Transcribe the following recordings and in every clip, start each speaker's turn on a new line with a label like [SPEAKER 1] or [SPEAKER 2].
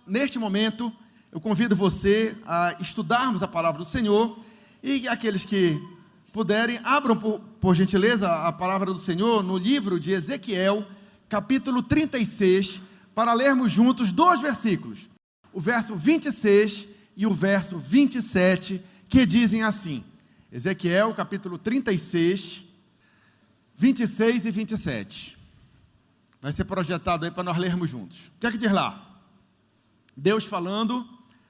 [SPEAKER 1] neste momento, eu convido você a estudarmos a palavra do Senhor, e aqueles que puderem, abram por gentileza a palavra do Senhor no livro de Ezequiel, capítulo 36, para lermos juntos 2 versículos, o verso 26 e o verso 27, que dizem assim, Ezequiel, capítulo 36, 26 e 27. Vai ser projetado aí para nós lermos juntos. O que é que diz lá? Deus falando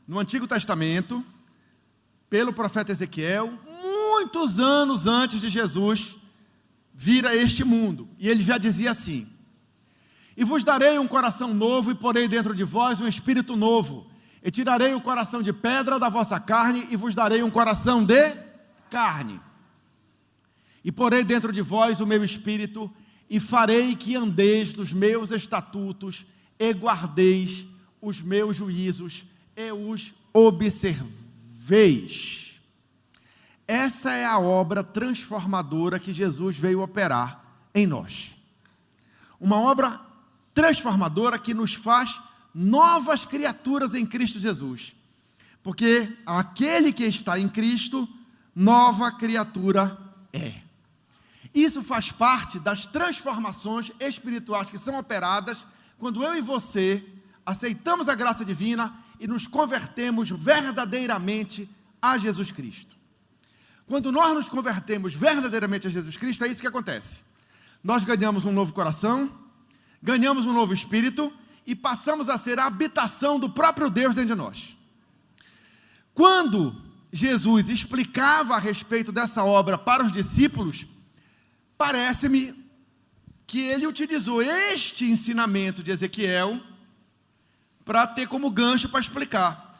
[SPEAKER 1] no Antigo Testamento, pelo profeta Ezequiel, muitos anos antes de Jesus vir a este mundo. E ele já dizia assim: e vos darei um coração novo, e porei dentro de vós um espírito novo, e tirarei o coração de pedra da vossa carne, e vos darei um coração de carne. E porei dentro de vós o meu espírito, e farei que andeis nos meus estatutos, e guardeis os meus juízos, e os observeis. Essa é a obra transformadora que Jesus veio operar em nós. Uma obra transformadora que nos faz novas criaturas em Cristo Jesus. Porque aquele que está em Cristo, nova criatura é. Isso faz parte das transformações espirituais que são operadas quando eu e você aceitamos a graça divina e nos convertemos verdadeiramente a Jesus Cristo. Quando nós nos convertemos verdadeiramente a Jesus Cristo, é isso que acontece. Nós ganhamos um novo coração, ganhamos um novo espírito e passamos a ser a habitação do próprio Deus dentro de nós. Quando Jesus explicava a respeito dessa obra para os discípulos, parece-me que ele utilizou este ensinamento de Ezequiel para ter como gancho para explicar.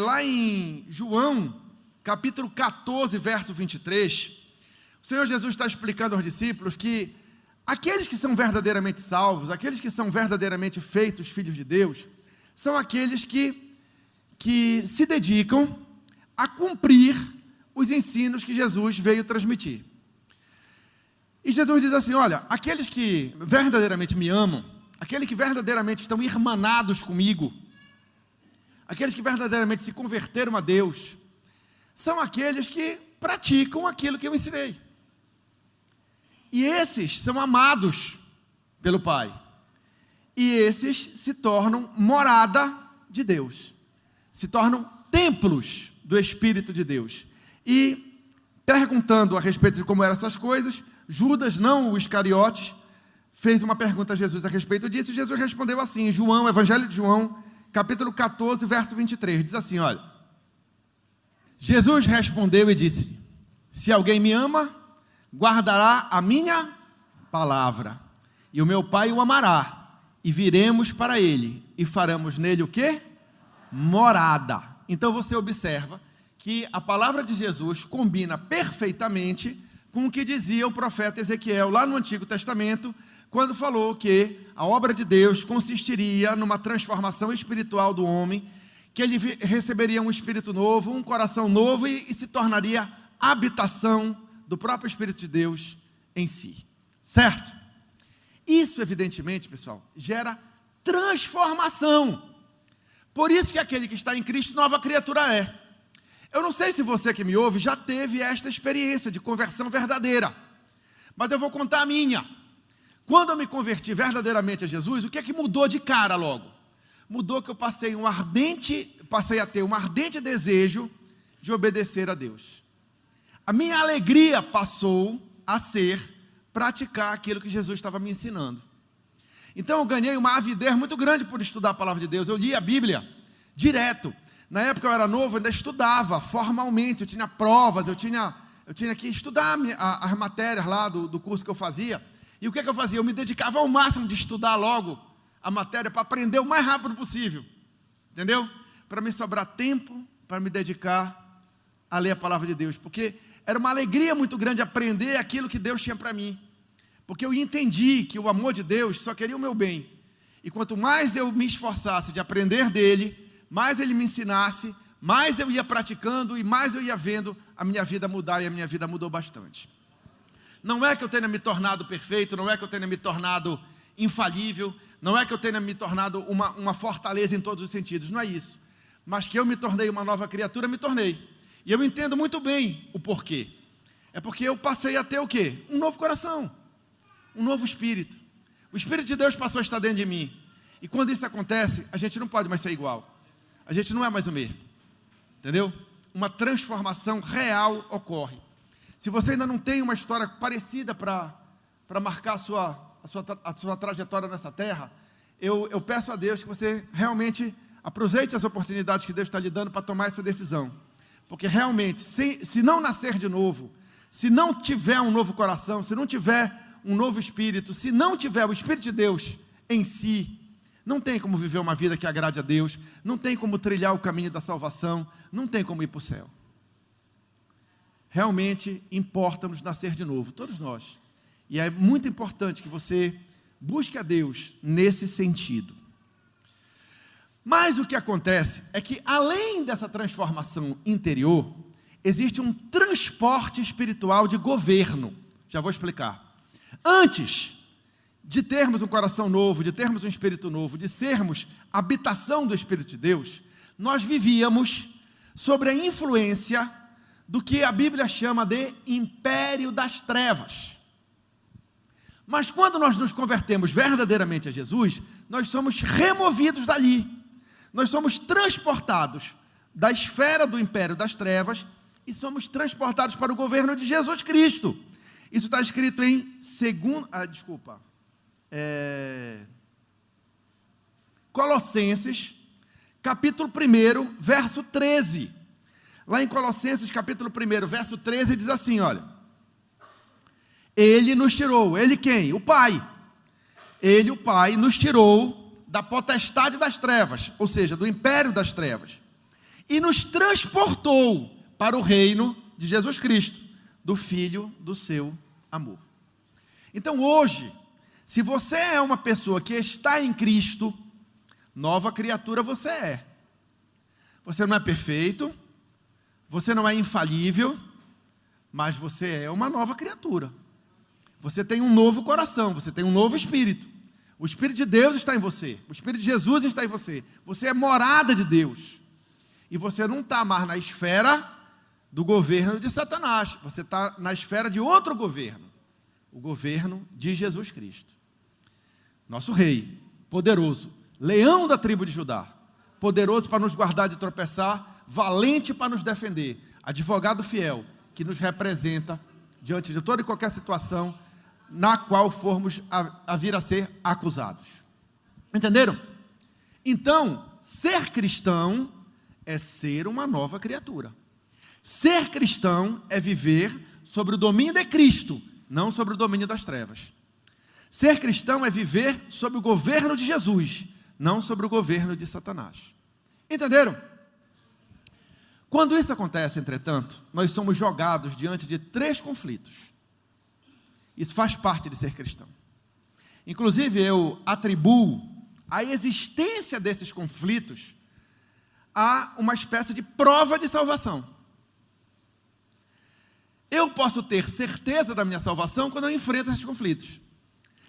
[SPEAKER 1] Lá em João, capítulo 14, verso 23, o Senhor Jesus está explicando aos discípulos que aqueles que são verdadeiramente salvos, aqueles que são verdadeiramente feitos filhos de Deus, são aqueles que se dedicam a cumprir os ensinos que Jesus veio transmitir. E Jesus diz assim, olha, aqueles que verdadeiramente me amam, aqueles que verdadeiramente estão irmanados comigo, aqueles que verdadeiramente se converteram a Deus, são aqueles que praticam aquilo que eu ensinei. E esses são amados pelo Pai. E esses se tornam morada de Deus. Se tornam templos do Espírito de Deus. E perguntando a respeito de como eram essas coisas, Judas, não o Iscariotes, fez uma pergunta a Jesus a respeito disso, e Jesus respondeu assim, em João, Evangelho de João, capítulo 14, verso 23, diz assim, olha, Jesus respondeu e disse, se alguém me ama, guardará a minha palavra, e o meu Pai o amará, e viremos para ele, e faremos nele o quê? Morada. Então você observa que a palavra de Jesus combina perfeitamente com o que dizia o profeta Ezequiel lá no Antigo Testamento, quando falou que a obra de Deus consistiria numa transformação espiritual do homem, que ele receberia um espírito novo, um coração novo e se tornaria habitação do próprio Espírito de Deus em si. Certo? Isso, evidentemente, pessoal, gera transformação. Por isso que aquele que está em Cristo, nova criatura é. Eu não sei se você que me ouve já teve esta experiência de conversão verdadeira, mas eu vou contar a minha. Quando eu me converti verdadeiramente a Jesus, o que é que mudou de cara logo? Mudou que eu passei a ter um ardente desejo de obedecer a Deus. A minha alegria passou a ser praticar aquilo que Jesus estava me ensinando. Então eu ganhei uma avidez muito grande por estudar a palavra de Deus. Eu li a Bíblia direto. Na época eu era novo, eu ainda estudava formalmente, eu tinha provas, eu tinha que estudar as matérias lá do curso que eu fazia. E o que eu fazia? Eu me dedicava ao máximo de estudar logo a matéria para aprender o mais rápido possível. Entendeu? Para me sobrar tempo, para me dedicar a ler a palavra de Deus. Porque era uma alegria muito grande aprender aquilo que Deus tinha para mim. Porque eu entendi que o amor de Deus só queria o meu bem. E quanto mais eu me esforçasse de aprender dele, mais ele me ensinasse, mais eu ia praticando e mais eu ia vendo a minha vida mudar, e a minha vida mudou bastante. Não é que eu tenha me tornado perfeito, não é que eu tenha me tornado infalível, Não é que eu tenha me tornado uma fortaleza em todos os sentidos, não é isso. Mas que eu me tornei uma nova criatura, me tornei. E eu entendo muito bem o porquê. É porque eu passei a ter o quê? Um novo coração, um novo espírito. O Espírito de Deus passou a estar dentro de mim. E quando isso acontece, a gente não pode mais ser igual. A gente não é mais o mesmo. Entendeu? Uma transformação real ocorre. Se você ainda não tem uma história parecida para marcar a sua trajetória nessa terra, eu peço a Deus que você realmente aproveite as oportunidades que Deus está lhe dando para tomar essa decisão. Porque realmente, se não nascer de novo, se não tiver um novo coração, se não tiver um novo espírito, se não tiver o Espírito de Deus em si, não tem como viver uma vida que agrade a Deus, não tem como trilhar o caminho da salvação, não tem como ir para o céu. Realmente importa-nos nascer de novo, todos nós. E é muito importante que você busque a Deus nesse sentido. Mas o que acontece é que, além dessa transformação interior, existe um transporte espiritual de governo. Já vou explicar. Antes de termos um coração novo, de termos um espírito novo, de sermos habitação do Espírito de Deus, nós vivíamos sobre a influência do que a Bíblia chama de império das trevas. Mas quando nós nos convertemos verdadeiramente a Jesus, nós somos removidos dali. Nós somos transportados da esfera do império das trevas e somos transportados para o governo de Jesus Cristo. Isso está escrito em Colossenses, capítulo 1, verso 13. Lá em Colossenses, capítulo 1, verso 13, diz assim, olha: Ele nos tirou, Ele quem? O Pai. Ele, o Pai, nos tirou da potestade das trevas, ou seja, do império das trevas, e nos transportou para o reino de Jesus Cristo, do Filho do seu amor. Então hoje, se você é uma pessoa que está em Cristo, nova criatura você é. Você não é perfeito, você não é infalível, mas você é uma nova criatura. Você tem um novo coração, você tem um novo espírito. O Espírito de Deus está em você, o Espírito de Jesus está em você. Você é morada de Deus. E você não está mais na esfera do governo de Satanás. Você está na esfera de outro governo. O governo de Jesus Cristo. Nosso Rei, poderoso, leão da tribo de Judá. Poderoso para nos guardar de tropeçar, valente para nos defender. Advogado fiel, que nos representa diante de toda e qualquer situação na qual formos a vir a ser acusados. Entenderam? Então, ser cristão é ser uma nova criatura. Ser cristão é viver sobre o domínio de Cristo, não sobre o domínio das trevas. Ser cristão é viver sob o governo de Jesus, não sobre o governo de Satanás. Entenderam? Quando isso acontece, entretanto, nós somos jogados diante de 3 conflitos. Isso faz parte de ser cristão. Inclusive, eu atribuo a existência desses conflitos a uma espécie de prova de salvação. Eu posso ter certeza da minha salvação quando eu enfrento esses conflitos.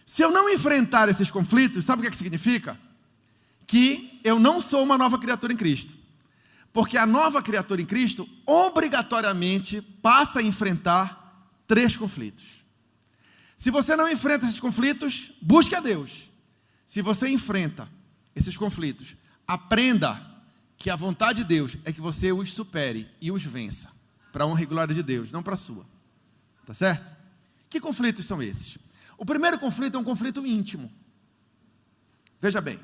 [SPEAKER 1] Se eu não enfrentar esses conflitos, sabe o que significa? Que eu não sou uma nova criatura em Cristo. Porque a nova criatura em Cristo, obrigatoriamente, passa a enfrentar 3 conflitos. Se você não enfrenta esses conflitos, busque a Deus. Se você enfrenta esses conflitos, aprenda que a vontade de Deus é que você os supere e os vença, para a honra e glória de Deus, não para a sua. Tá certo? Que conflitos são esses? O primeiro conflito é um conflito íntimo. Veja bem,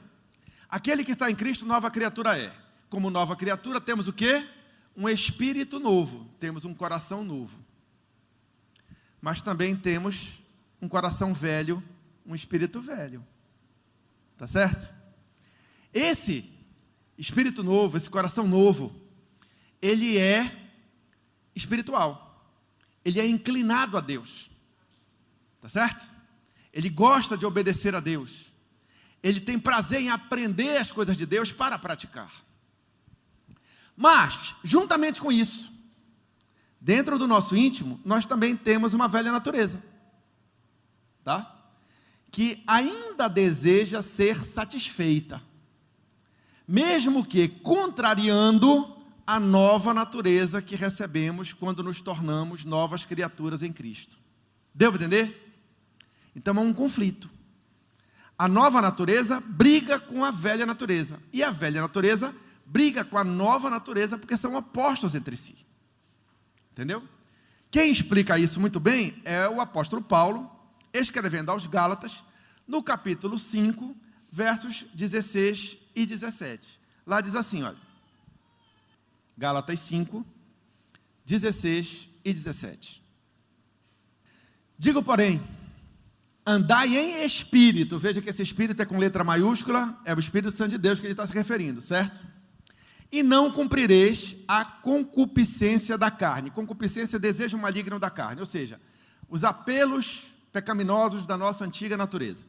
[SPEAKER 1] aquele que está em Cristo, nova criatura é. Como nova criatura, temos o quê? Um espírito novo, temos um coração novo. Mas também temos um coração velho, um espírito velho. Tá certo? Esse espírito novo, esse coração novo, ele é espiritual. Ele é inclinado a Deus. Tá certo? Ele gosta de obedecer a Deus. Ele tem prazer em aprender as coisas de Deus para praticar. Mas, juntamente com isso, dentro do nosso íntimo, nós também temos uma velha natureza. Tá? que ainda deseja ser satisfeita, mesmo que contrariando a nova natureza que recebemos quando nos tornamos novas criaturas em Cristo. Deu para entender? Então é um conflito. A nova natureza briga com a velha natureza, e a velha natureza briga com a nova natureza, porque são opostos entre si. Entendeu? Quem explica isso muito bem é o apóstolo Paulo, escrevendo aos Gálatas, no capítulo 5, versos 16 e 17. Lá diz assim, olha, Gálatas 5, 16 e 17. Digo, porém, andai em espírito. Veja que esse espírito é com letra maiúscula, é o Espírito Santo de Deus que ele está se referindo, certo? E não cumprireis a concupiscência da carne. Concupiscência é desejo maligno da carne, ou seja, os apelos pecaminosos da nossa antiga natureza.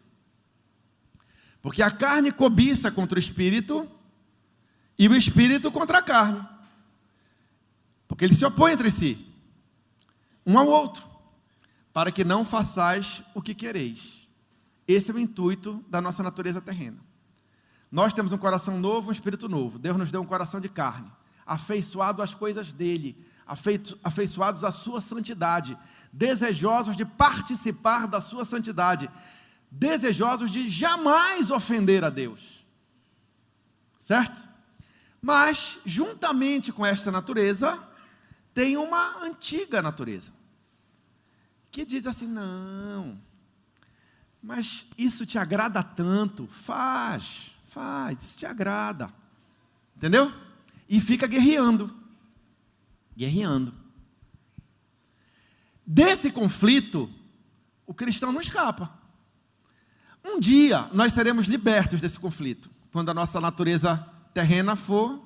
[SPEAKER 1] Porque a carne cobiça contra o espírito e o espírito contra a carne. Porque eles se opõem entre si, um ao outro, para que não façais o que quereis. Esse é o intuito da nossa natureza terrena. Nós temos um coração novo, um espírito novo. Deus nos deu um coração de carne, afeiçoado às coisas dele, afeiçoados à sua santidade, desejosos de participar da sua santidade, desejosos de jamais ofender a Deus. Certo? Mas, juntamente com esta natureza, tem uma antiga natureza, que diz assim, não, mas isso te agrada tanto, faz, isso te agrada, entendeu? E fica guerreando. Desse conflito, o cristão não escapa. Um dia, nós seremos libertos desse conflito, quando a nossa natureza terrena for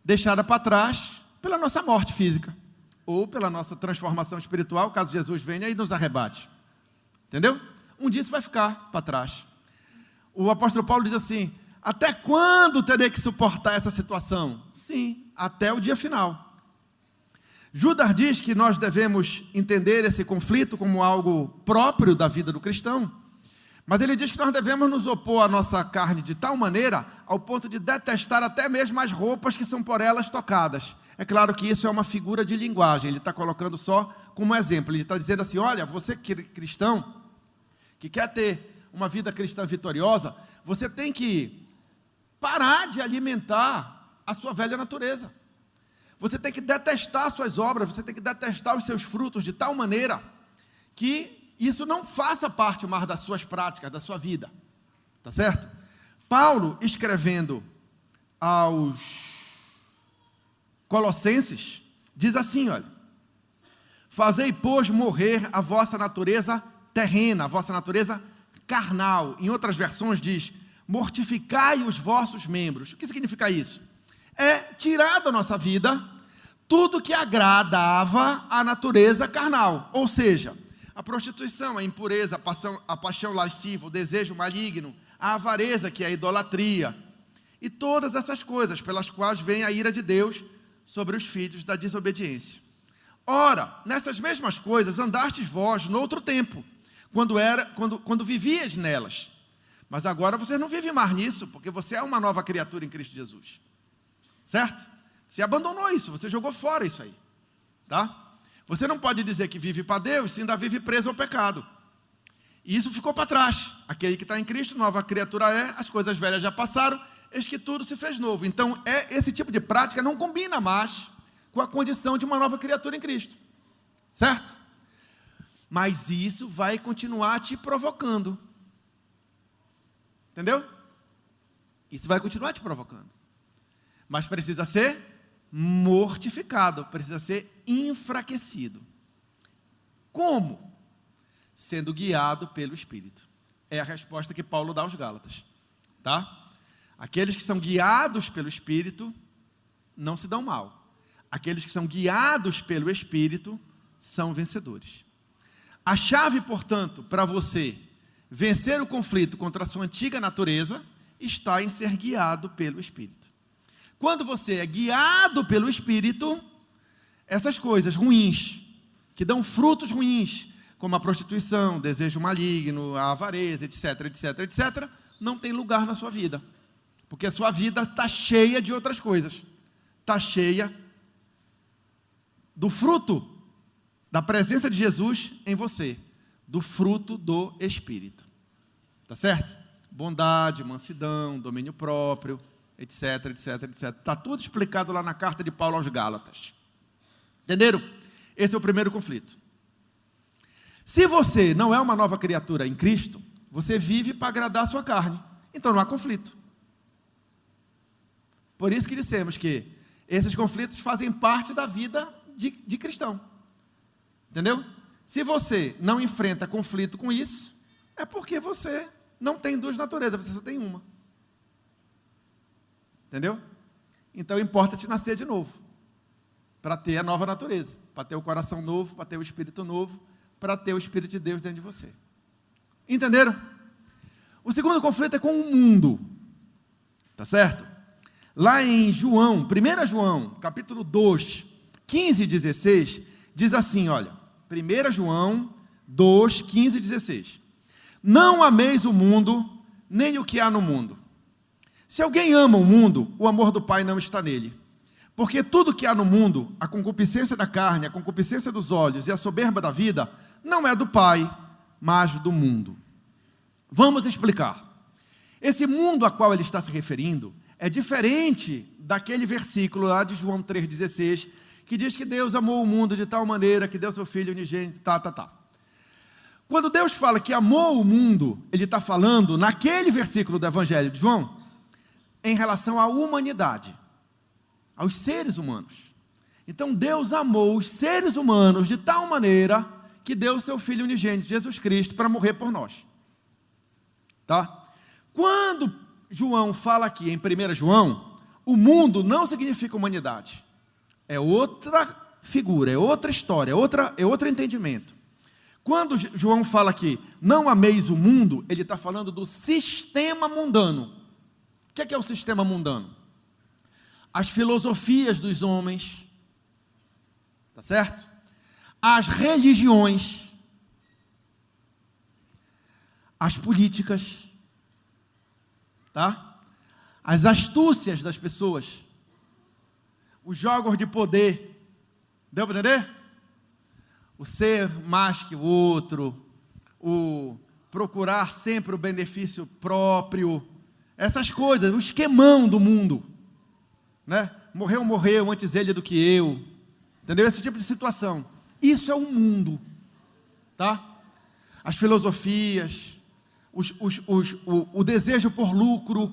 [SPEAKER 1] deixada para trás pela nossa morte física, ou pela nossa transformação espiritual, caso Jesus venha e nos arrebate. Entendeu? Um dia isso vai ficar para trás. O apóstolo Paulo diz assim, até quando terei que suportar essa situação? Sim, até o dia final. Judas diz que nós devemos entender esse conflito como algo próprio da vida do cristão, mas ele diz que nós devemos nos opor à nossa carne de tal maneira, ao ponto de detestar até mesmo as roupas que são por elas tocadas. É claro que isso é uma figura de linguagem, ele está colocando só como exemplo. Ele está dizendo assim, olha, você cristão, que quer ter uma vida cristã vitoriosa, você tem que parar de alimentar a sua velha natureza. Você tem que detestar suas obras, você tem que detestar os seus frutos de tal maneira que isso não faça parte mais das suas práticas, da sua vida. Tá certo? Paulo, escrevendo aos Colossenses, diz assim, olha, fazei, pois, morrer a vossa natureza terrena, a vossa natureza carnal. Em outras versões diz, mortificai os vossos membros. O que significa isso? É tirar da nossa vida tudo que agradava à natureza carnal, ou seja, a prostituição, a impureza, a paixão lasciva, o desejo maligno, a avareza, que é a idolatria, e todas essas coisas pelas quais vem a ira de Deus sobre os filhos da desobediência. Ora, nessas mesmas coisas andastes vós no outro tempo, quando vivias nelas, mas agora você não vive mais nisso, porque você é uma nova criatura em Cristo Jesus, certo? Você abandonou isso, você jogou fora isso aí, tá? Você não pode dizer que vive para Deus se ainda vive preso ao pecado. E isso ficou para trás. Aquele que está em Cristo, nova criatura é, as coisas velhas já passaram, eis que tudo se fez novo. Então, esse tipo de prática não combina mais com a condição de uma nova criatura em Cristo. Certo? Mas isso vai continuar te provocando. Entendeu? Isso vai continuar te provocando. Mas precisa ser mortificado, precisa ser enfraquecido. Como? Sendo guiado pelo Espírito. É a resposta que Paulo dá aos Gálatas, tá? Aqueles que são guiados pelo Espírito não se dão mal. Aqueles que são guiados pelo Espírito são vencedores. A chave, portanto, para você vencer o conflito contra a sua antiga natureza está em ser guiado pelo Espírito. Quando você é guiado pelo Espírito, essas coisas ruins, que dão frutos ruins, como a prostituição, desejo maligno, a avareza, etc, etc, etc, não tem lugar na sua vida. Porque a sua vida está cheia de outras coisas. Está cheia do fruto da presença de Jesus em você, do fruto do Espírito. Tá certo? Bondade, mansidão, domínio próprio, etc, etc, etc. Está tudo explicado lá na carta de Paulo aos Gálatas. Entenderam? Esse é o primeiro conflito. Se você não é uma nova criatura em Cristo, você vive para agradar a sua carne. Então não há conflito. Por isso que dissemos que esses conflitos fazem parte da vida de cristão. Entendeu? Se você não enfrenta conflito com isso, é porque você não tem duas naturezas, você só tem uma. Entendeu? Então importa te nascer de novo, para ter a nova natureza, para ter o coração novo, para ter o espírito novo, para ter o Espírito de Deus dentro de você. Entenderam? O segundo conflito é com o mundo. Tá certo? Lá em João, 1 João, capítulo 2, 15 e 16, diz assim, olha, 1 João 2, 15 e 16. Não ameis o mundo, nem o que há no mundo. Se alguém ama o mundo, o amor do Pai não está nele. Porque tudo que há no mundo, a concupiscência da carne, a concupiscência dos olhos e a soberba da vida, não é do Pai, mas do mundo. Vamos explicar. Esse mundo a qual ele está se referindo é diferente daquele versículo lá de João 3,16, que diz que Deus amou o mundo de tal maneira que deu seu Filho unigênito, Quando Deus fala que amou o mundo, ele está falando naquele versículo do Evangelho de João, em relação à humanidade, aos seres humanos. Então Deus amou os seres humanos de tal maneira que deu o seu Filho unigênito, Jesus Cristo, para morrer por nós. Tá? Quando João fala aqui em 1 João, o mundo não significa humanidade. É outra figura, é outra história, é outro entendimento. Quando João fala aqui, não ameis o mundo, ele está falando do sistema mundano. O que é o sistema mundano? As filosofias dos homens, tá certo? As religiões, as políticas, tá? As astúcias das pessoas, os jogos de poder, deu para entender? O ser mais que o outro, o procurar sempre o benefício próprio, essas coisas, o esquemão do mundo, né? Morreu antes ele do que eu, entendeu? Esse tipo de situação, isso é o mundo, tá? As filosofias, o desejo por lucro,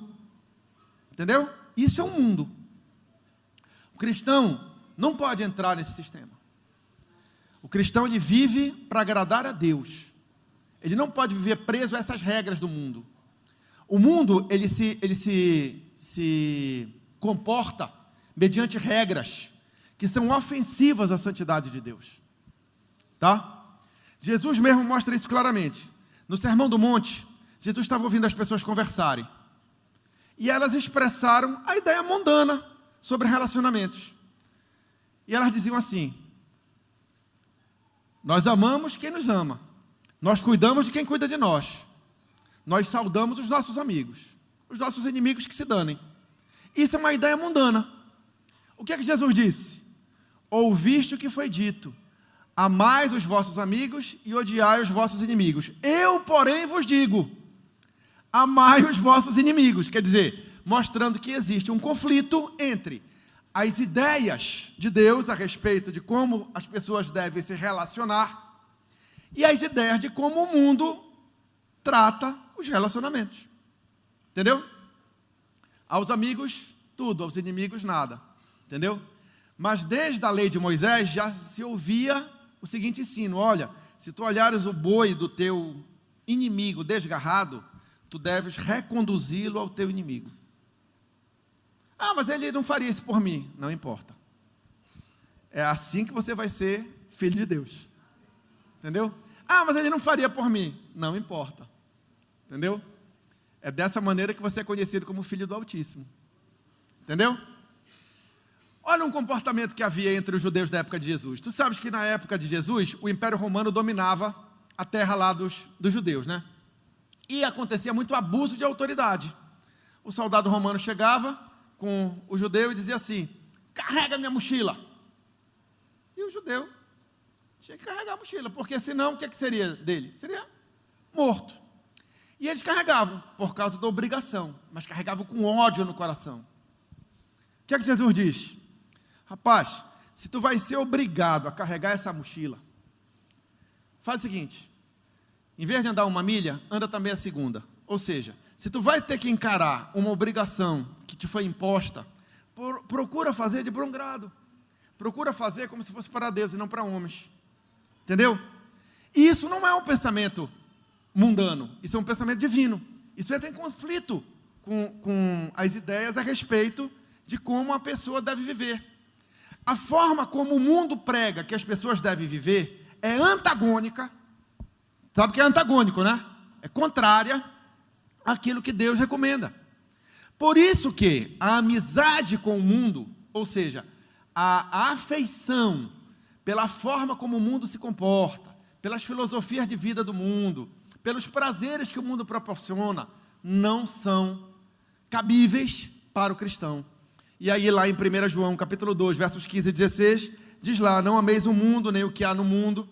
[SPEAKER 1] entendeu? Isso é o mundo. O cristão não pode entrar nesse sistema. O cristão, ele vive para agradar a Deus. Ele não pode viver preso a essas regras do mundo. O mundo, ele se comporta mediante regras que são ofensivas à santidade de Deus. Tá? Jesus mesmo mostra isso claramente. No Sermão do Monte, Jesus estava ouvindo as pessoas conversarem. E elas expressaram a ideia mundana sobre relacionamentos. E elas diziam assim: nós amamos quem nos ama. Nós cuidamos de quem cuida de nós. Nós saudamos os nossos amigos. Os nossos inimigos que se danem. Isso é uma ideia mundana. O que é que Jesus disse? Ouviste o que foi dito: amais os vossos amigos e odiai os vossos inimigos. Eu, porém, vos digo: amai os vossos inimigos. Quer dizer, mostrando que existe um conflito entre as ideias de Deus a respeito de como as pessoas devem se relacionar e as ideias de como o mundo trata os relacionamentos. Entendeu? Aos amigos, tudo. Aos inimigos, nada. Entendeu? Mas desde a lei de Moisés já se ouvia o seguinte ensino: olha, se tu olhares o boi do teu inimigo desgarrado, tu deves reconduzi-lo ao teu inimigo. Ah, mas ele não faria isso por mim. Não importa. É assim que você vai ser filho de Deus. Entendeu? Ah, mas ele não faria por mim. Não importa. Entendeu? É dessa maneira que você é conhecido como filho do Altíssimo. Entendeu? Olha um comportamento que havia entre os judeus da época de Jesus. Tu sabes que na época de Jesus, o Império Romano dominava a terra lá dos judeus, né? E acontecia muito abuso de autoridade. O soldado romano chegava com o judeu e dizia assim: carrega minha mochila. E o judeu tinha que carregar a mochila, porque senão o que seria dele? Seria morto. E eles carregavam por causa da obrigação, mas carregavam com ódio no coração. O que Jesus diz? Rapaz, se tu vai ser obrigado a carregar essa mochila, faz o seguinte: em vez de andar 1 milha, anda também a segunda. Ou seja, se tu vai ter que encarar uma obrigação que te foi imposta, procura fazer de bom grado. Procura fazer como se fosse para Deus e não para homens. Entendeu? E isso não é um pensamento mundano, isso é um pensamento divino. Isso entra em conflito com as ideias a respeito de como a pessoa deve viver. A forma como o mundo prega que as pessoas devem viver é antagônica. Sabe o que é antagônico, né? É contrária àquilo que Deus recomenda. Por isso que a amizade com o mundo, ou seja, a afeição pela forma como o mundo se comporta, pelas filosofias de vida do mundo, pelos prazeres que o mundo proporciona, não são cabíveis para o cristão. E aí lá em 1 João, capítulo 2, versos 15 e 16, diz lá: não ameis o mundo, nem o que há no mundo.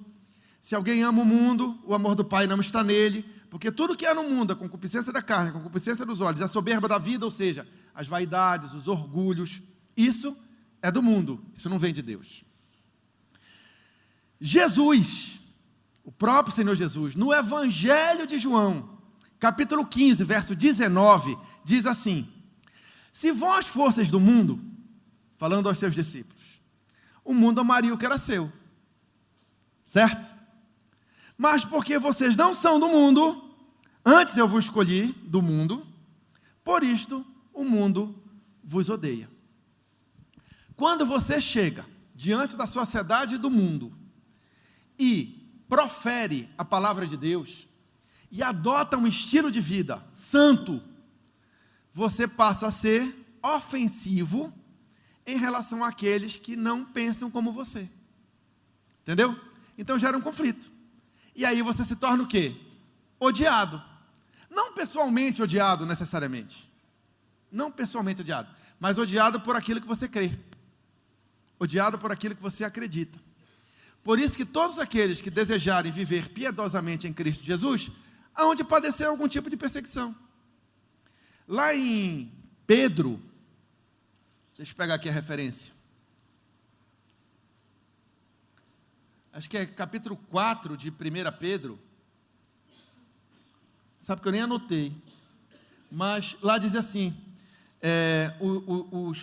[SPEAKER 1] Se alguém ama o mundo, o amor do Pai não está nele, porque tudo que há no mundo, a concupiscência da carne, a concupiscência dos olhos, a soberba da vida, ou seja, as vaidades, os orgulhos, isso é do mundo, isso não vem de Deus. Jesus, o próprio Senhor Jesus, no Evangelho de João, capítulo 15, verso 19, diz assim: se vós fosseis do mundo, falando aos seus discípulos, o mundo amaria o que era seu, certo? Mas porque vocês não são do mundo, antes eu vos escolhi do mundo, por isto o mundo vos odeia. Quando você chega diante da sociedade do mundo e profere a palavra de Deus e adota um estilo de vida santo, você passa a ser ofensivo em relação àqueles que não pensam como você. Entendeu? Então gera um conflito. E aí você se torna o quê? Odiado. Não pessoalmente odiado necessariamente. Não pessoalmente odiado, mas odiado por aquilo que você crê. Odiado por aquilo que você acredita. Por isso que todos aqueles que desejarem viver piedosamente em Cristo Jesus, hão de padecer algum tipo de perseguição. Lá em Pedro, deixa eu pegar aqui a referência. Acho que é capítulo 4 de 1 Pedro. Sabe que eu nem anotei. Mas lá diz assim: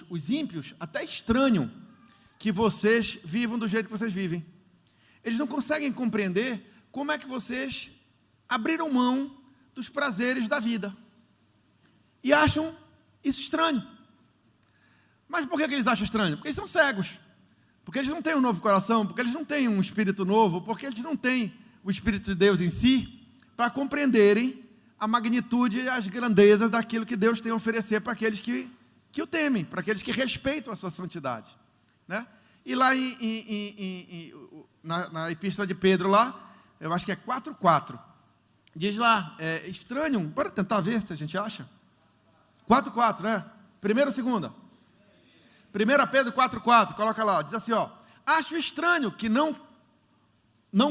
[SPEAKER 1] os ímpios até estranham que vocês vivam do jeito que vocês vivem. Eles não conseguem compreender como é que vocês abriram mão dos prazeres da vida. E acham isso estranho. Mas por que eles acham estranho? Porque eles são cegos. Porque eles não têm um novo coração, porque eles não têm um espírito novo, porque eles não têm o Espírito de Deus em si, para compreenderem a magnitude e as grandezas daquilo que Deus tem a oferecer para aqueles que o temem, para aqueles que respeitam a sua santidade, né? E lá na epístola de Pedro lá, eu acho que é 4:4, diz lá, estranho, bora tentar ver se a gente acha, 4:4, né? Primeira ou segunda? 1 Pedro 4:4, coloca lá, diz assim, ó: acho estranho que não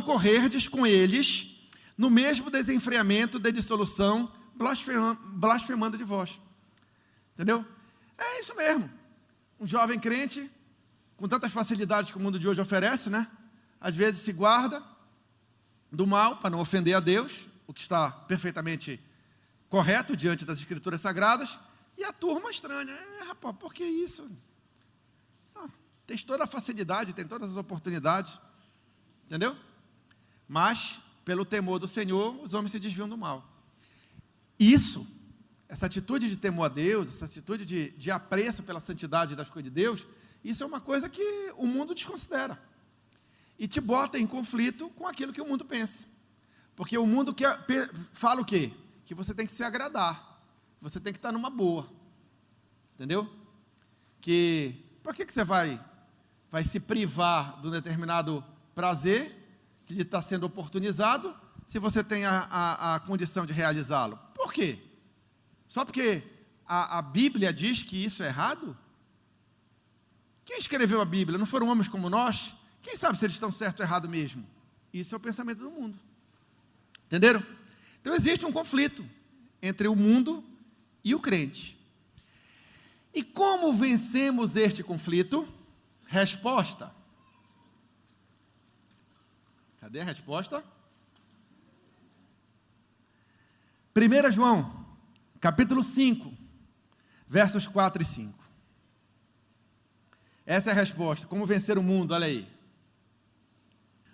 [SPEAKER 1] correrdes com eles no mesmo desenfreamento de dissolução, blasfemando de vós. Entendeu? É isso mesmo. Um jovem crente, com tantas facilidades que o mundo de hoje oferece, né? Às vezes se guarda do mal para não ofender a Deus, o que está perfeitamente correto diante das Escrituras Sagradas, e a turma estranha. Rapaz, por que isso? Tem toda a facilidade, tem todas as oportunidades, entendeu? Mas, pelo temor do Senhor, os homens se desviam do mal. Isso, essa atitude de temor a Deus, essa atitude de apreço pela santidade das coisas de Deus, isso é uma coisa que o mundo desconsidera. E te bota em conflito com aquilo que o mundo pensa. Porque o mundo fala o quê? Que você tem que se agradar, você tem que estar numa boa. Entendeu? Por que você vai se privar de um determinado prazer que está sendo oportunizado, se você tem a condição de realizá-lo. Por quê? Só porque a Bíblia diz que isso é errado? Quem escreveu a Bíblia? Não foram homens como nós? Quem sabe se eles estão certo ou errado mesmo? Isso é o pensamento do mundo. Entenderam? Então existe um conflito entre o mundo e o crente. E como vencemos este conflito? Resposta. Cadê a resposta? 1 João, capítulo 5, versos 4 e 5. Essa é a resposta. Como vencer o mundo? Olha aí.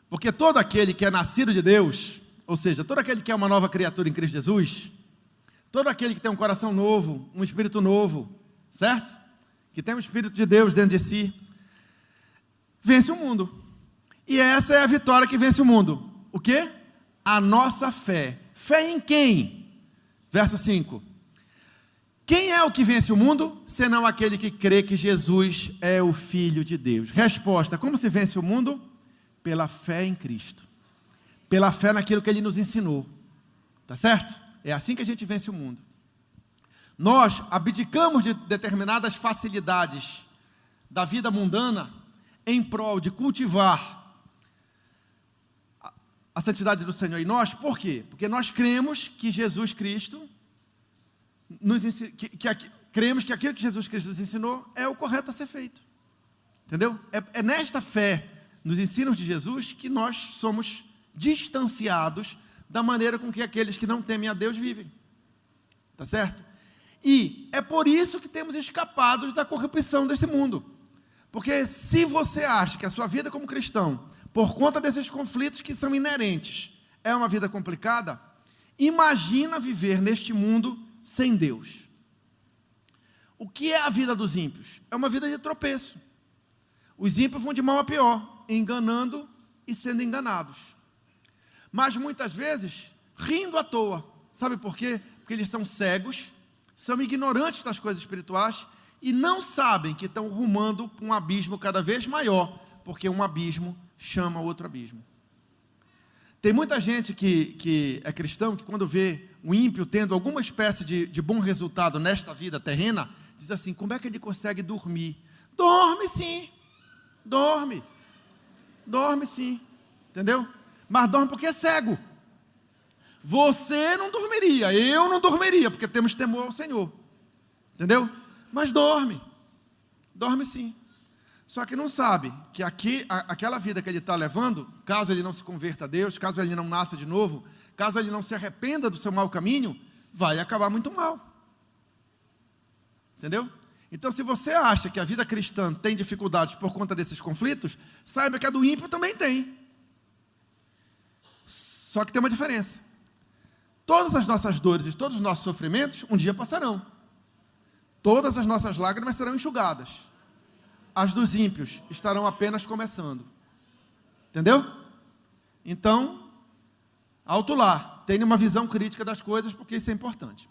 [SPEAKER 1] Porque todo aquele que é nascido de Deus, ou seja, todo aquele que é uma nova criatura em Cristo Jesus, todo aquele que tem um coração novo, um espírito novo, certo? Que tem um espírito de Deus dentro de si, vence o mundo. E essa é a vitória que vence o mundo. O quê? A nossa fé. Fé em quem? Verso 5. Quem é o que vence o mundo, senão aquele que crê que Jesus é o Filho de Deus? Resposta: como se vence o mundo? Pela fé em Cristo. Pela fé naquilo que Ele nos ensinou. Tá certo? É assim que a gente vence o mundo. Nós abdicamos de determinadas facilidades da vida mundana em prol de cultivar a santidade do Senhor em nós. Por quê? Porque nós cremos que Jesus Cristo cremos que aquilo que Jesus Cristo nos ensinou é o correto a ser feito. Entendeu? É nesta fé, nos ensinos de Jesus, que nós somos distanciados da maneira com que aqueles que não temem a Deus vivem. Tá certo? E é por isso que temos escapado da corrupção desse mundo. Porque se você acha que a sua vida como cristão, por conta desses conflitos que são inerentes, é uma vida complicada, imagina viver neste mundo sem Deus. O que é a vida dos ímpios? É uma vida de tropeço. Os ímpios vão de mal a pior, enganando e sendo enganados. Mas muitas vezes, rindo à toa. Sabe por quê? Porque eles são cegos, são ignorantes das coisas espirituais e não sabem que estão rumando para um abismo cada vez maior, porque um abismo chama outro abismo. Tem muita gente que é cristão, que quando vê o ímpio tendo alguma espécie de bom resultado nesta vida terrena, diz assim: como é que ele consegue dormir? Dorme sim, dorme sim, entendeu? Mas dorme porque é cego. Você não dormiria, eu não dormiria, porque temos temor ao Senhor, entendeu? Mas dorme sim. Só que não sabe que aquela vida que ele está levando, caso ele não se converta a Deus, caso ele não nasça de novo, caso ele não se arrependa do seu mau caminho, vai acabar muito mal. Entendeu? Então, se você acha que a vida cristã tem dificuldades por conta desses conflitos, saiba que a do ímpio também tem. Só que tem uma diferença. Todas as nossas dores e todos os nossos sofrimentos um dia passarão. Todas as nossas lágrimas serão enxugadas. As dos ímpios estarão apenas começando. Entendeu? Então, alto lá, tenha uma visão crítica das coisas, porque isso é importante.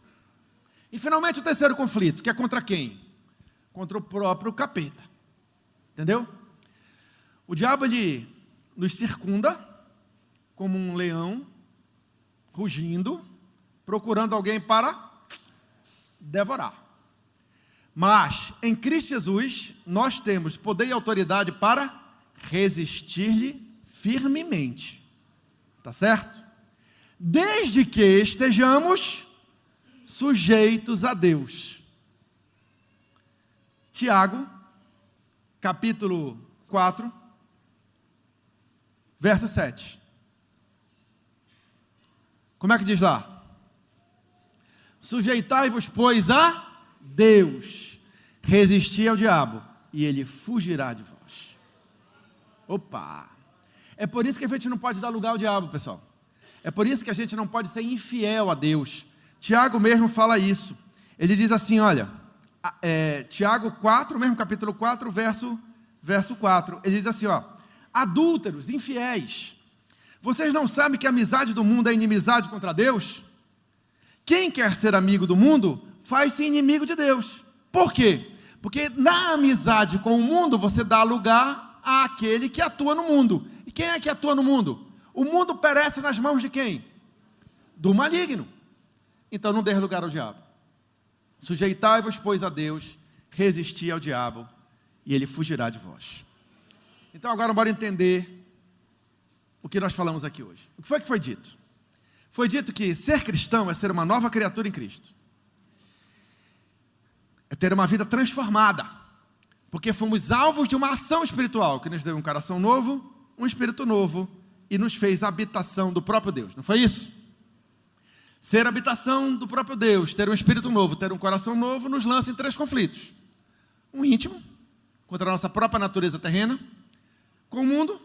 [SPEAKER 1] E finalmente o terceiro conflito, que é contra quem? Contra o próprio capeta. Entendeu? O diabo, ele nos circunda como um leão, rugindo, procurando alguém para devorar. Mas, em Cristo Jesus, nós temos poder e autoridade para resistir-lhe firmemente. Tá certo? Desde que estejamos sujeitos a Deus. Tiago, capítulo 4, verso 7. Como é que diz lá? Sujeitai-vos, pois, a Deus, resisti ao diabo, e ele fugirá de vós. Opa! É por isso que a gente não pode dar lugar ao diabo, pessoal. É por isso que a gente não pode ser infiel a Deus. Tiago mesmo fala isso. Ele diz assim, olha, Tiago 4, mesmo capítulo 4, verso 4. Ele diz assim, ó: adúlteros, infiéis, vocês não sabem que a amizade do mundo é inimizade contra Deus? Quem quer ser amigo do mundo faz-se inimigo de Deus. Por quê? Porque na amizade com o mundo, você dá lugar àquele que atua no mundo. E quem é que atua no mundo? O mundo perece nas mãos de quem? do maligno. Então não dê lugar ao diabo. Sujeitai-vos, pois, a Deus, resisti ao diabo, e ele fugirá de vós. Então agora bora entender o que nós falamos aqui hoje. O que foi dito? Foi dito que ser cristão é ser uma nova criatura em Cristo. É ter uma vida transformada. Porque fomos alvos de uma ação espiritual, que nos deu um coração novo, um espírito novo, e nos fez habitação do próprio Deus. Não foi isso? Ser habitação do próprio Deus, ter um espírito novo, ter um coração novo, nos lança em 3 conflitos. Um íntimo, contra a nossa própria natureza terrena, com o mundo,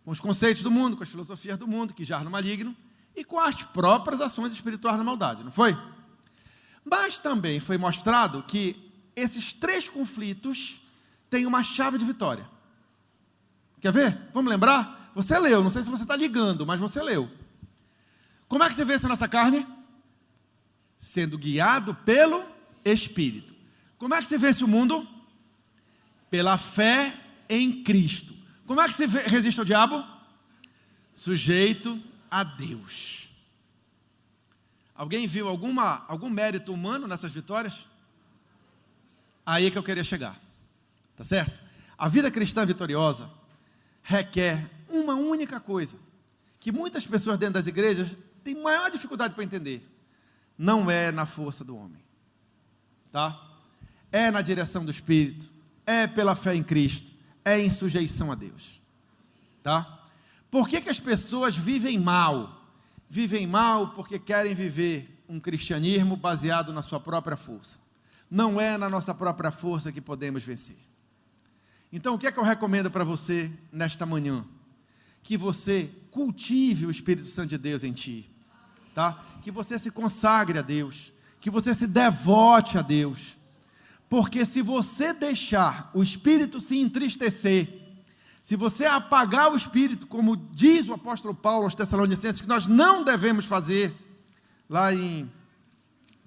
[SPEAKER 1] com os conceitos do mundo, com as filosofias do mundo, que jaz no maligno, e com as próprias ações espirituais da maldade, não foi? Mas também foi mostrado que esses 3 conflitos têm uma chave de vitória. Quer ver? Vamos lembrar? Você leu, não sei se você está ligando, mas você leu. Como é que você vence a nossa carne? Sendo guiado pelo Espírito. Como é que você vence o mundo? Pela fé em Cristo. Como é que você resiste ao diabo? Sujeito a Deus. Alguém viu algum mérito humano nessas vitórias? Aí é que eu queria chegar. Tá certo? A vida cristã vitoriosa requer uma única coisa, que muitas pessoas dentro das igrejas têm maior dificuldade para entender. Não é na força do homem. Tá? É na direção do Espírito. É pela fé em Cristo. É em sujeição a Deus. Tá? Por que as pessoas vivem mal? Vivem mal porque querem viver um cristianismo baseado na sua própria força. Não é na nossa própria força que podemos vencer. Então, o que é que eu recomendo para você nesta manhã? Que você cultive o Espírito Santo de Deus em ti. Tá? Que você se consagre a Deus. Que você se devote a Deus. Porque se você deixar o Espírito se entristecer, se você apagar o Espírito, como diz o apóstolo Paulo aos Tessalonicenses, que nós não devemos fazer, lá em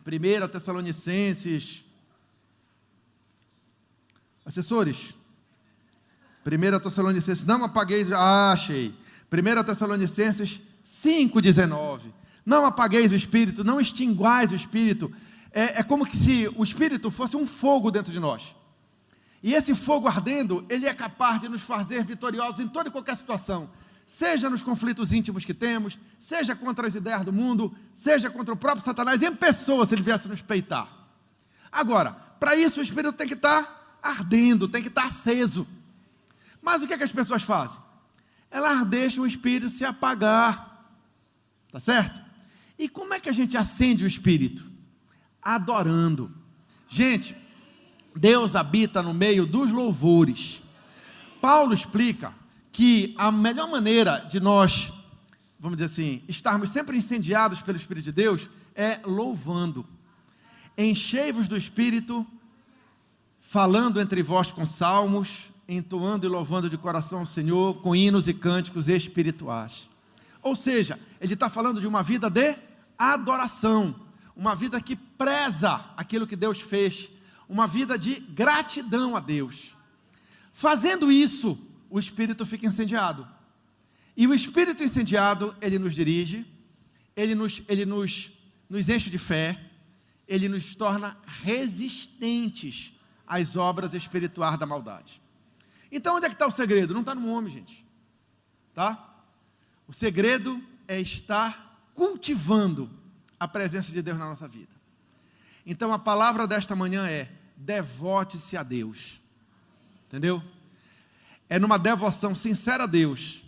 [SPEAKER 1] 1 Tessalonicenses, assessores, 1 Tessalonicenses, não apagueis, achei, 1 Tessalonicenses 5,19, não apagueis o Espírito, não extinguais o Espírito. É como que se o Espírito fosse um fogo dentro de nós. E esse fogo ardendo, ele é capaz de nos fazer vitoriosos em toda e qualquer situação. Seja nos conflitos íntimos que temos, seja contra as ideias do mundo, seja contra o próprio Satanás, em pessoa, se ele viesse nos peitar. Agora, para isso o Espírito tem que estar ardendo, tem que estar aceso. Mas o que é que as pessoas fazem? Elas deixam o Espírito se apagar. Tá certo? E como é que a gente acende o Espírito? Adorando. Gente, Deus habita no meio dos louvores. Paulo explica que a melhor maneira de nós, vamos dizer assim, estarmos sempre incendiados pelo Espírito de Deus é louvando. Enchei-vos do Espírito, falando entre vós com salmos, entoando e louvando de coração ao Senhor, com hinos e cânticos espirituais. Ou seja, ele está falando de uma vida de adoração, uma vida que preza aquilo que Deus fez, uma vida de gratidão a Deus. Fazendo isso, o Espírito fica incendiado. E o Espírito incendiado, ele nos dirige, ele nos enche de fé, ele nos torna resistentes às obras espirituais da maldade. Então, onde é que está o segredo? Não está no homem, gente. Tá? O segredo é estar cultivando a presença de Deus na nossa vida. Então a palavra desta manhã é: devote-se a Deus. Entendeu? É numa devoção sincera a Deus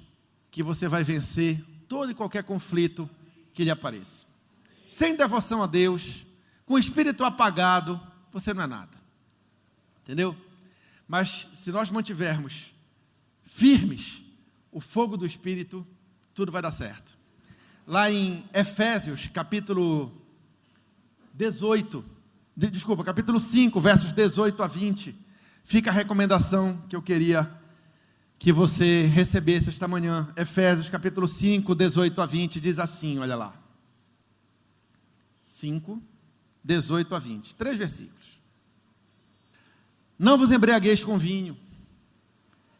[SPEAKER 1] que você vai vencer todo e qualquer conflito que lhe apareça. Sem devoção a Deus, com o espírito apagado, você não é nada. Entendeu? Mas se nós mantivermos firmes o fogo do Espírito, tudo vai dar certo. Lá em Efésios, capítulo 5, versos 18 a 20, fica a recomendação que eu queria que você recebesse esta manhã. Efésios, capítulo 5, 18 a 20, diz assim, olha lá. 5, 18 a 20, 3 versículos. Não vos embriagueis com vinho,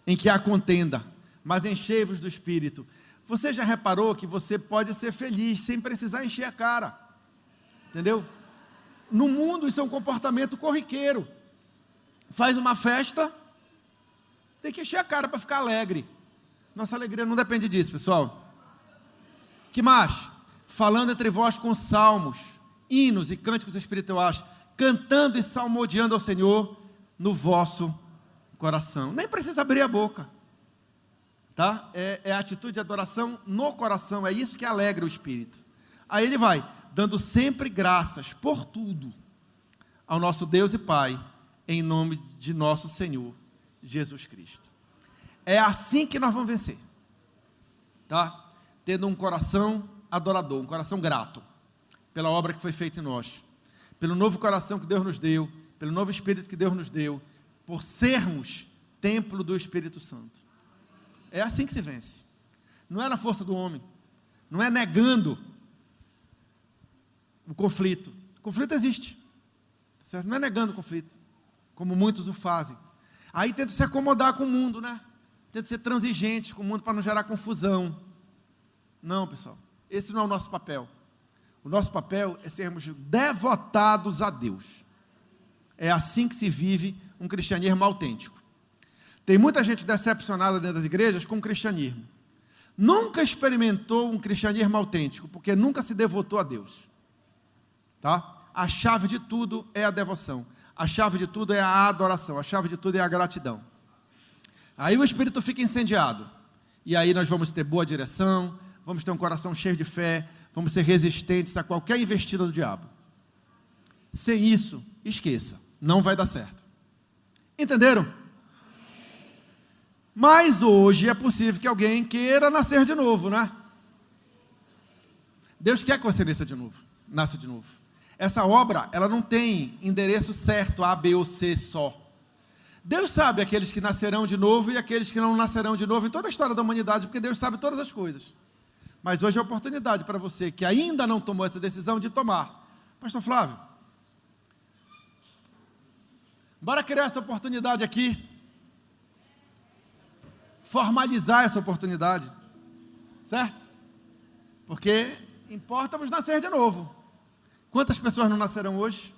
[SPEAKER 1] em que há contenda, mas enchei-vos do Espírito. Você já reparou que você pode ser feliz sem precisar encher a cara? Entendeu? No mundo isso é um comportamento corriqueiro. Faz uma festa, tem que encher a cara para ficar alegre. Nossa alegria não depende disso, pessoal. Que mais? Falando entre vós com salmos, hinos e cânticos espirituais, cantando e salmodiando ao Senhor no vosso coração. Nem precisa abrir a boca. Tá? É a atitude de adoração no coração, é isso que alegra o Espírito. Aí ele vai, dando sempre graças por tudo ao nosso Deus e Pai, em nome de nosso Senhor Jesus Cristo. É assim que nós vamos vencer. Tá? Tendo um coração adorador, um coração grato, pela obra que foi feita em nós, pelo novo coração que Deus nos deu, pelo novo Espírito que Deus nos deu, por sermos templo do Espírito Santo. É assim que se vence. Não é na força do homem. Não é negando o conflito. O conflito existe. Certo? Não é negando o conflito, como muitos o fazem. Aí tenta se acomodar com o mundo, né? Tenta ser transigentes com o mundo para não gerar confusão. Não, pessoal. Esse não é o nosso papel. O nosso papel é sermos devotados a Deus. É assim que se vive um cristianismo autêntico. Tem muita gente decepcionada dentro das igrejas com o cristianismo. Nunca experimentou um cristianismo autêntico, porque nunca se devotou a Deus. Tá? A chave de tudo é a devoção. A chave de tudo é a adoração. A chave de tudo é a gratidão. Aí o espírito fica incendiado. E aí nós vamos ter boa direção, vamos ter um coração cheio de fé, vamos ser resistentes a qualquer investida do diabo. Sem isso, esqueça. Não vai dar certo. Entenderam? Mas hoje é possível que alguém queira nascer de novo, né? Deus quer que você nasça de novo. Essa obra, ela não tem endereço certo, A, B ou C só. Deus sabe aqueles que nascerão de novo e aqueles que não nascerão de novo em toda a história da humanidade, porque Deus sabe todas as coisas. Mas hoje é a oportunidade para você que ainda não tomou essa decisão de tomar. Pastor Flávio, bora criar essa oportunidade aqui. Formalizar essa oportunidade, certo? Porque importa-vos nascer de novo. Quantas pessoas não nascerão hoje?